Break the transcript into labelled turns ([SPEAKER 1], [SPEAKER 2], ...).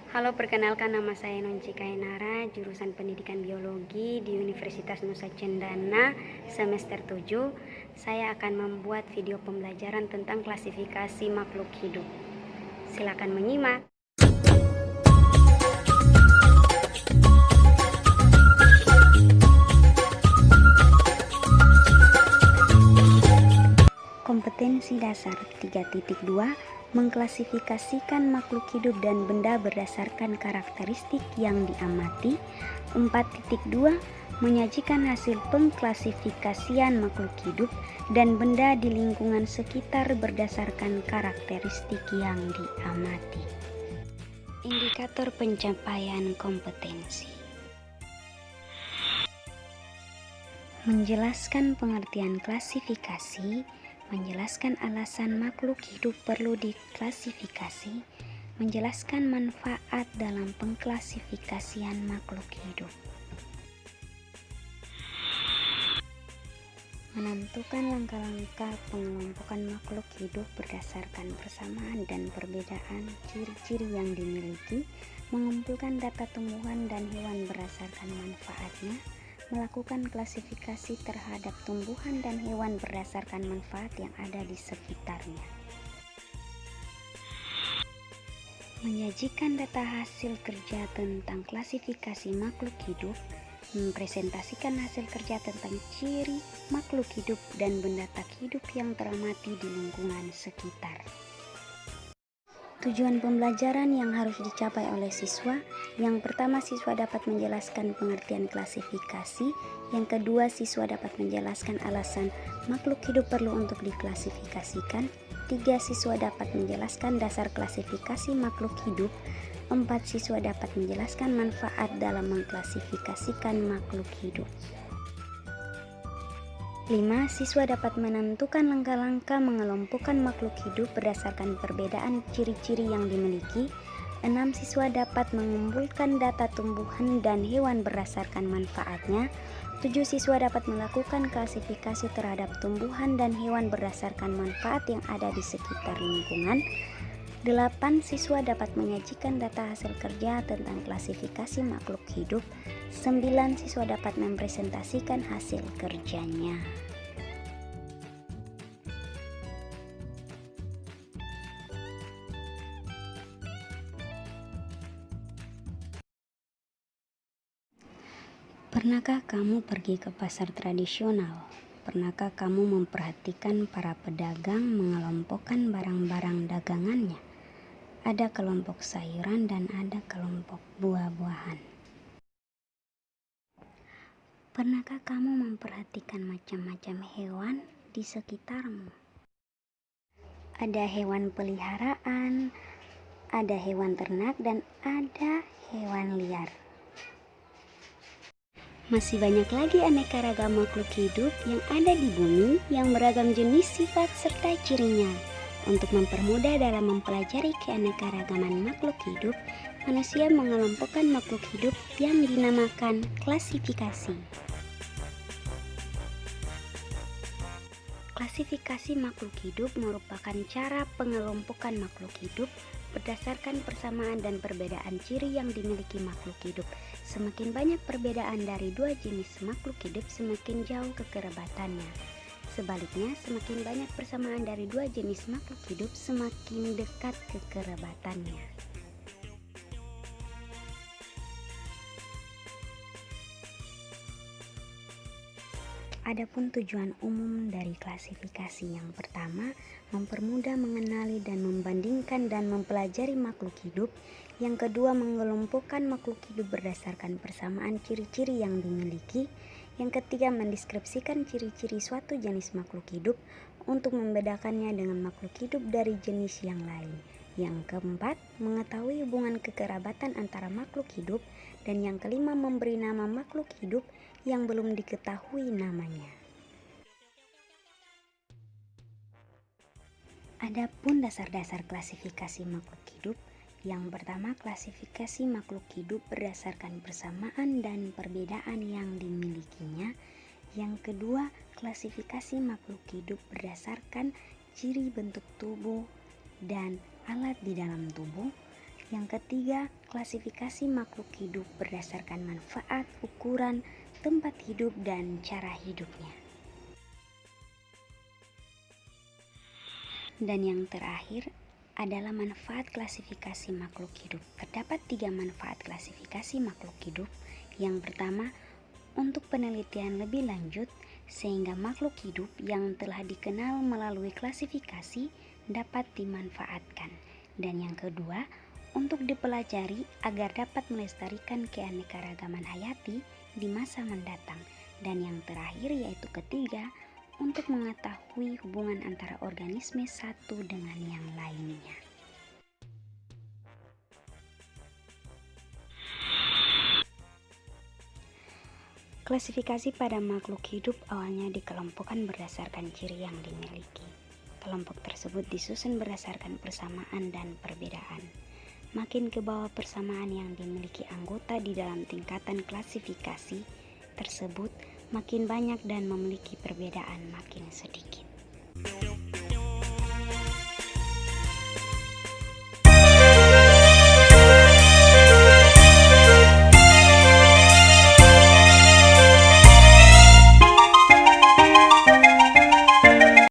[SPEAKER 1] Halo, perkenalkan nama saya Nonci Kainara, jurusan Pendidikan Biologi di Universitas Nusa Cendana semester 7. Saya akan membuat video pembelajaran tentang klasifikasi makhluk hidup. Silakan menyimak. Kompetensi dasar 3.2 mengklasifikasikan makhluk hidup dan benda berdasarkan karakteristik yang diamati. 4.2 menyajikan hasil pengklasifikasian makhluk hidup dan benda di lingkungan sekitar berdasarkan karakteristik yang diamati. Indikator pencapaian kompetensi. Menjelaskan pengertian klasifikasi, menjelaskan alasan makhluk hidup perlu diklasifikasi, menjelaskan manfaat dalam pengklasifikasian makhluk hidup. Menentukan langkah-langkah pengelompokan makhluk hidup berdasarkan persamaan dan perbedaan ciri-ciri yang dimiliki, mengumpulkan data tumbuhan dan hewan berdasarkan manfaatnya, melakukan klasifikasi terhadap tumbuhan dan hewan berdasarkan manfaat yang ada di sekitarnya. Menyajikan data hasil kerja tentang klasifikasi makhluk hidup, mempresentasikan hasil kerja tentang ciri makhluk hidup dan benda tak hidup yang teramati di lingkungan sekitar. Tujuan pembelajaran yang harus dicapai oleh siswa. Yang pertama, siswa dapat menjelaskan pengertian klasifikasi. Yang kedua, siswa dapat menjelaskan alasan makhluk hidup perlu untuk diklasifikasikan. 3. Siswa dapat menjelaskan dasar klasifikasi makhluk hidup. 4. Siswa dapat menjelaskan manfaat dalam mengklasifikasikan makhluk hidup. 5. Siswa dapat menentukan langkah-langkah mengelompokkan makhluk hidup berdasarkan perbedaan ciri-ciri yang dimiliki. 6. Siswa dapat mengumpulkan data tumbuhan dan hewan berdasarkan manfaatnya. 7. Siswa dapat melakukan klasifikasi terhadap tumbuhan dan hewan berdasarkan manfaat yang ada di sekitar lingkungan. 8. Siswa dapat menyajikan data hasil kerja tentang klasifikasi makhluk hidup. 9. Siswa dapat mempresentasikan hasil kerjanya. Pernahkah kamu pergi ke pasar tradisional? Pernahkah kamu memperhatikan para pedagang mengelompokkan barang-barang dagangannya? Ada kelompok sayuran dan ada kelompok buah-buahan. Pernahkah kamu memperhatikan macam-macam hewan di sekitarmu? Ada hewan peliharaan, ada hewan ternak, dan ada hewan liar. Masih banyak lagi aneka ragam makhluk hidup yang ada di bumi yang beragam jenis, sifat, serta cirinya. Untuk mempermudah dalam mempelajari keanekaragaman makhluk hidup, manusia mengelompokkan makhluk hidup yang dinamakan klasifikasi. Klasifikasi makhluk hidup merupakan cara pengelompokan makhluk hidup berdasarkan persamaan dan perbedaan ciri yang dimiliki makhluk hidup. Semakin banyak perbedaan dari dua jenis makhluk hidup, semakin jauh kekerabatannya. Sebaliknya, semakin banyak persamaan dari dua jenis makhluk hidup, semakin dekat kekerabatannya. Adapun tujuan umum dari klasifikasi yang pertama, mempermudah mengenali dan membandingkan dan mempelajari makhluk hidup. Yang kedua, mengelompokkan makhluk hidup berdasarkan persamaan ciri-ciri yang dimiliki. Yang ketiga, mendeskripsikan ciri-ciri suatu jenis makhluk hidup untuk membedakannya dengan makhluk hidup dari jenis yang lain. Yang keempat, mengetahui hubungan kekerabatan antara makhluk hidup. Dan yang kelima, memberi nama makhluk hidup yang belum diketahui namanya. Adapun dasar-dasar klasifikasi makhluk hidup. Yang pertama, klasifikasi makhluk hidup berdasarkan persamaan dan perbedaan yang dimilikinya. Yang kedua, klasifikasi makhluk hidup berdasarkan ciri bentuk tubuh dan alat di dalam tubuh. Yang ketiga, klasifikasi makhluk hidup berdasarkan manfaat, ukuran, tempat hidup, dan cara hidupnya. Dan yang terakhir adalah manfaat klasifikasi makhluk hidup. Terdapat 3 manfaat klasifikasi makhluk hidup. Yang pertama, untuk penelitian lebih lanjut, sehingga makhluk hidup yang telah dikenal melalui klasifikasi dapat dimanfaatkan. Dan yang kedua, untuk dipelajari agar dapat melestarikan keanekaragaman hayati di masa mendatang. Dan yang terakhir yaitu ketiga, untuk mengetahui hubungan antara organisme satu dengan yang lainnya. Klasifikasi pada makhluk hidup awalnya dikelompokkan berdasarkan ciri yang dimiliki. Kelompok tersebut disusun berdasarkan persamaan dan perbedaan. Makin ke bawah persamaan yang dimiliki anggota di dalam tingkatan klasifikasi tersebut makin banyak dan memiliki perbedaan makin sedikit.